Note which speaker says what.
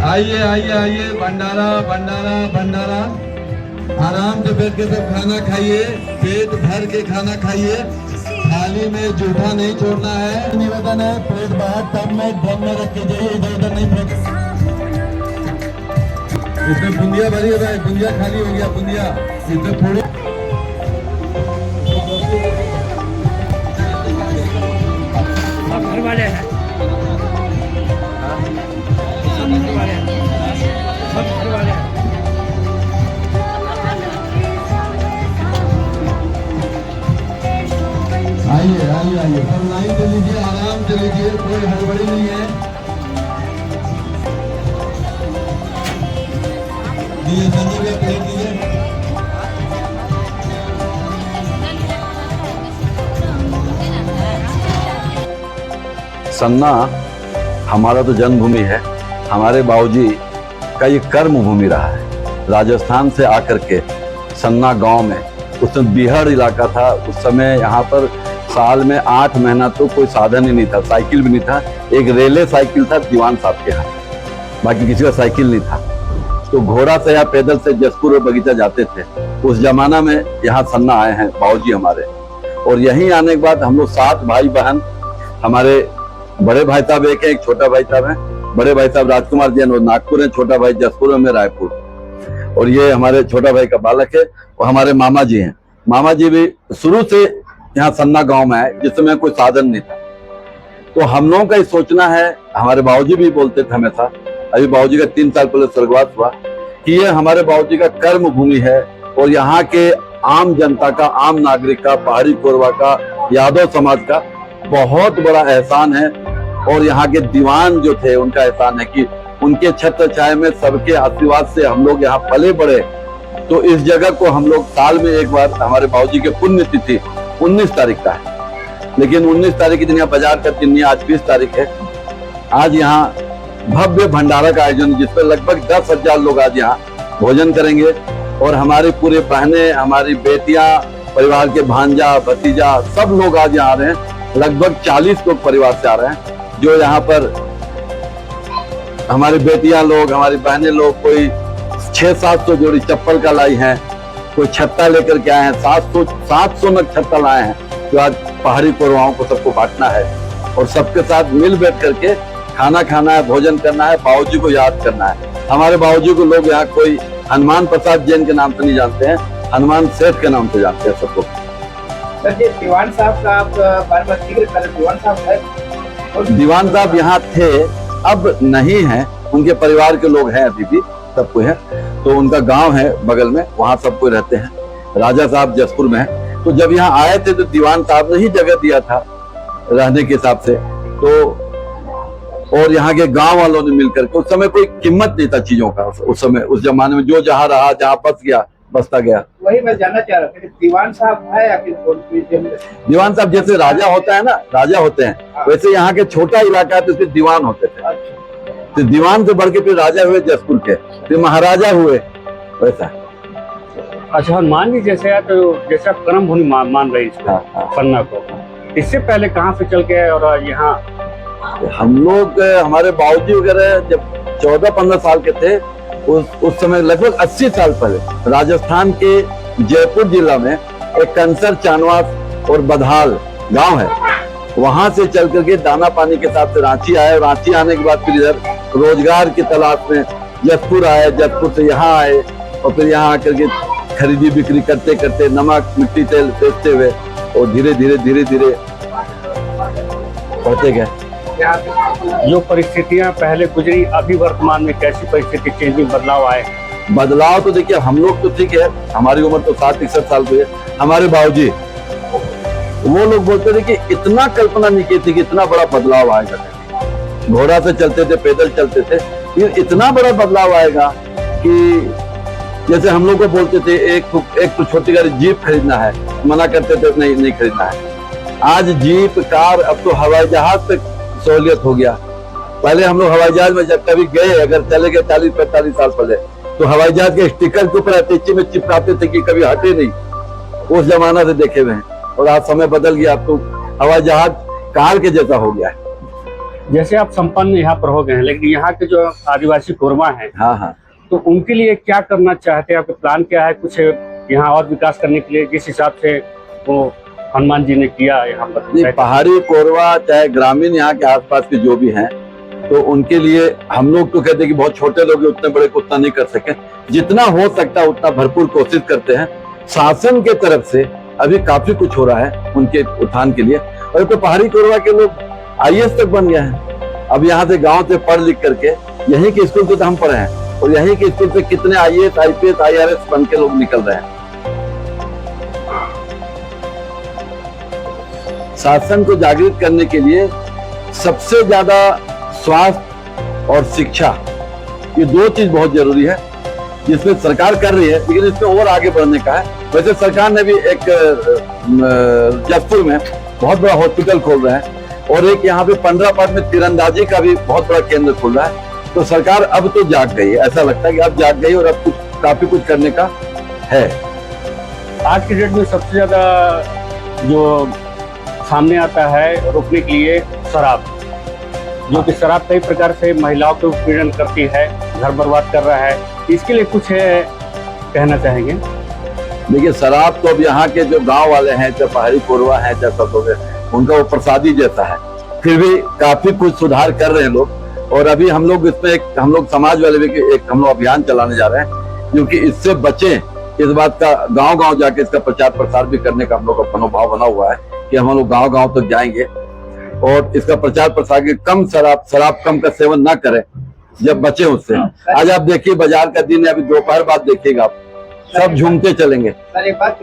Speaker 1: आइए आइए आइए, भंडारा भंडारा भंडारा। आराम से बैठ के सब खाना खाइए, पेट भर के खाना खाइए, थाली में जूठा नहीं छोड़ना है। निवेदन है, प्लेट बाहर टब में ड्रम में रख के जाइए, इधर उधर नहीं फेंक। इसमें बुंदिया भरी हो रहा है, बुंदिया खाली हो गया, बुंदिया इसमें थोड़ी।
Speaker 2: घर वाले हैं, सब घर वाले हैं, सब घर वाले हैं।
Speaker 1: आइए आइए आइए, सब लाइन से लीजिए, आराम से लीजिए, कोई हड़बड़ी नहीं है। दीजिए संजय भैया, प्लेट दीजिए।
Speaker 3: सन्ना हमारा तो जन्मभूमि है, हमारे बाबूजी का ये कर्म भूमि रहा है। राजस्थान से आकर के सन्ना गांव में, उस समय बिहार इलाका था, उस समय यहाँ पर साल में 8 महीना तो कोई साधन ही नहीं था, साइकिल भी नहीं था। एक रेले साइकिल था दीवान साहब के यहाँ, बाकी किसी का साइकिल नहीं था। तो घोड़ा से या पैदल से जसपुर और बगीचा जाते थे। उस जमाना में यहाँ सन्ना आए हैं बाबूजी हमारे, और यहीं आने के बाद हम लोग 7 भाई बहन, हमारे बड़े भाई साहब एक है, एक छोटा भाई साहब है। बड़े भाई साहब राजकुमार जी और नागपुर है, छोटा भाई जसपुर में, रायपुर। और ये हमारे छोटा भाई का बालक है, और हमारे मामा जी हैं। मामा जी भी शुरू से यहाँ सन्ना गांव में आए, जिस समय कोई साधन नहीं था। तो हम लोगों का ही सोचना है, हमारे बाबूजी भी बोलते थे हमेशा, अभी बाबूजी का 3 साल पहले स्वर्गवास हुआ, कि ये हमारे बाबूजी का कर्म भूमि है, और यहाँ के आम जनता का, आम नागरिक का, पहाड़ी कोरवा का, यादव समाज का बहुत बड़ा एहसान है। और यहाँ के दीवान जो थे उनका एहसान है कि उनके छत्र छाया में सबके आशीर्वाद से हम लोग यहाँ पले बढ़े। तो इस जगह को हम लोग साल में एक बार, हमारे बाबूजी के पुण्यतिथि 19 तारीख का है, लेकिन 19 तारीख के दिन यहाँ बाजार का दिन नहीं, आज 20 तारीख है। आज यहाँ भव्य भंडारा का आयोजन, जिसपे लगभग 10,000 लोग आज यहाँ भोजन करेंगे। और हमारे पूरे बहनें, हमारी बेटियां, परिवार के भांजा भतीजा सब लोग आज यहाँ आ रहे हैं। लगभग 40 लोग परिवार से आ रहे हैं, जो यहाँ पर हमारी बेटियां लोग, हमारी बहनें लोग, कोई 600-700 जोड़ी चप्पल का लाई हैं, कोई छत्ता लेकर के आए हैं, 700 नग छत्ता लाए हैं, जो आज पहाड़ी कोरवाओं को सबको बांटना है। और सबके साथ मिल बैठ करके खाना खाना है, भोजन करना है, बाबूजी को याद करना है। हमारे बाबूजी को लोग यहाँ कोई हनुमान प्रसाद जैन के नाम से नहीं जानते हैं, हनुमान सेठ के नाम से जानते हैं सबको।
Speaker 2: सर जी, दीवान साहब का आप बार-बार जिक्र कर रहे हैं, दीवान साहब है?
Speaker 3: दीवान साहब यहाँ थे, अब नहीं है, उनके परिवार के लोग हैं, अभी भी सब कोई है। तो उनका गांव है बगल में, वहाँ सब कोई रहते हैं। राजा साहब जसपुर में है। तो जब यहाँ आए थे तो दीवान साहब ने ही जगह दिया था रहने के हिसाब से। तो और यहाँ के गांव वालों ने मिलकर के, उस समय कोई कीमत नहीं था चीजों का, उस समय उस जमाने में जो जहाँ रहा, जहाँ बस गया बसता गया।
Speaker 2: वही मैं जानना चाह रहा था, दीवान साहब है या
Speaker 3: दीवान साहब जैसे राजा होता है ना, राजा होते हैं, वैसे यहाँ के छोटा इलाका है तो उसके दीवान होते थे। तो दीवान से बढ़ के फिर राजा हुए जसपुर के, फिर महाराजा हुए, वैसा।
Speaker 4: अच्छा, मान लीजिए जैसे तो जैसे आप कर्म भूमि मान रहे इसको, पन्ना को, इससे पहले कहाँ से चल के और यहाँ
Speaker 3: हम लोग, हमारे बाबूजी वगैरह जब 14-15 साल के थे, उस समय लगभग 80 साल पहले राजस्थान के जयपुर जिला में एक कंसर, चानवास और बधाल गांव है, वहां से चल करके दाना पानी के साथ रांची आए। रांची आने के बाद फिर इधर रोजगार की तलाश में जसपुर आए, जसपुर से यहाँ आए, और फिर यहाँ आकर के खरीदी बिक्री करते करते नमक मिट्टी तेल बेचते हुए और धीरे धीरे धीरे धीरे बढ़ते गए।
Speaker 4: जो परिस्थितियां पहले गुजरी, अभी वर्तमान में कैसी परिस्थिति, चेंजिंग, बदलाव आए?
Speaker 3: बदलाव तो देखिए, हम लोग तो ठीक है, हमारी उम्र तो 60-61 साल की है। हमारे बाबूजी, वो लोग बोलते थे कि इतना कल्पना नहीं की थी कि इतना बड़ा बदलाव आएगा। घोड़ा से चलते थे, पैदल चलते थे, ये इतना बड़ा बदलाव आएगा कि जैसे हम लोग को बोलते थे एक तो छोटी गाड़ी जीप खरीदना है, मना करते थे नहीं खरीदना है। आज जीप, कार, अब तो हवाई जहाज तक सहूलियत हो गया। पहले हम लोग हवाई जहाज में जब कभी गए, अगर चले गए 40-45 साल पहले, तो हवाई जहाज के स्टिकर के ऊपर अटैची में चिपकाते थे कि कभी हटे नहीं, उस जमाना से देखे हुए हैं। और आज समय बदल गया, अब तो हवाई जहाज कार के जैसा हो गया है।
Speaker 4: जैसे आप संपन्न यहाँ पर हो गए हैं, लेकिन यहाँ के जो आदिवासी कोरवा हैं,
Speaker 3: हाँ हाँ।
Speaker 4: तो उनके लिए क्या करना चाहते हैं? आपका प्लान क्या है कुछ यहाँ और विकास करने के लिए, जिस हिसाब से वो हनुमान जी ने किया यहाँ पर?
Speaker 3: नहीं, पहाड़ी कोरवा चाहे ग्रामीण यहाँ के आसपास के जो भी हैं, तो उनके लिए हम लोग तो कहते हैं कि बहुत छोटे लोग हैं, उतने बड़े को उतना नहीं कर सके, जितना हो सकता है उतना भरपूर कोशिश करते हैं। शासन के तरफ से अभी काफी कुछ हो रहा है उनके उत्थान के लिए। और तो पहाड़ी कोरवा के लोग IAS तक बन गए हैं। अब यहाँ से गांव से पढ़ लिख करके यहीं के स्कूल से तो हम पढ़े हैं, और यहीं के स्कूल से कितने IAS IPS IRS बन के लोग निकल रहे हैं। शासन को जागृत करने के लिए सबसे ज्यादा स्वास्थ्य और शिक्षा, ये दो चीज बहुत जरूरी है, जिसमें सरकार कर रही है, लेकिन इसमें और आगे बढ़ने का है। वैसे सरकार ने भी एक जसपुर में बहुत बड़ा हॉस्पिटल खोल रहा है, और एक यहाँ पे 15 पार्ट में तीरंदाजी का भी बहुत बड़ा केंद्र खोल रहा है। तो सरकार अब तो जाग गई है, ऐसा लगता है कि अब जाग गई और अब कुछ काफी कुछ करने का है।
Speaker 4: आज के डेट में सबसे ज्यादा जो सामने आता है रोकने के लिए शराब, जो कि शराब कई प्रकार से महिलाओं को उत्पीड़न करती है, घर बर्बाद कर रहा है, इसके लिए कुछ कहना चाहेंगे?
Speaker 3: देखिए, शराब तो अब यहाँ के जो गांव वाले हैं, चाहे पहाड़ी कोरवा है, चाहे सब लोग हैं, उनका वो प्रसादी जैसा है। फिर भी काफी कुछ सुधार कर रहे हैं लोग, और अभी हम लोग इसमें हम लोग समाज वाले भी एक हम लोग अभियान चलाने जा रहे हैं, क्योंकि इससे बचें, इस बात का गांव गांव जाके इसका प्रचार प्रसार भी करने का हम लोग का मनोभाव बना हुआ है कि हम लोग गांव गांव तक जाएंगे और इसका प्रचार प्रसार के कम शराब कम का सेवन ना करें, जब बचे उससे। आज आप देखिए बाजार का दिन है, अभी दोपहर बाद देखिएगा आप, सब झूमते चलेंगे।
Speaker 2: सर एक बात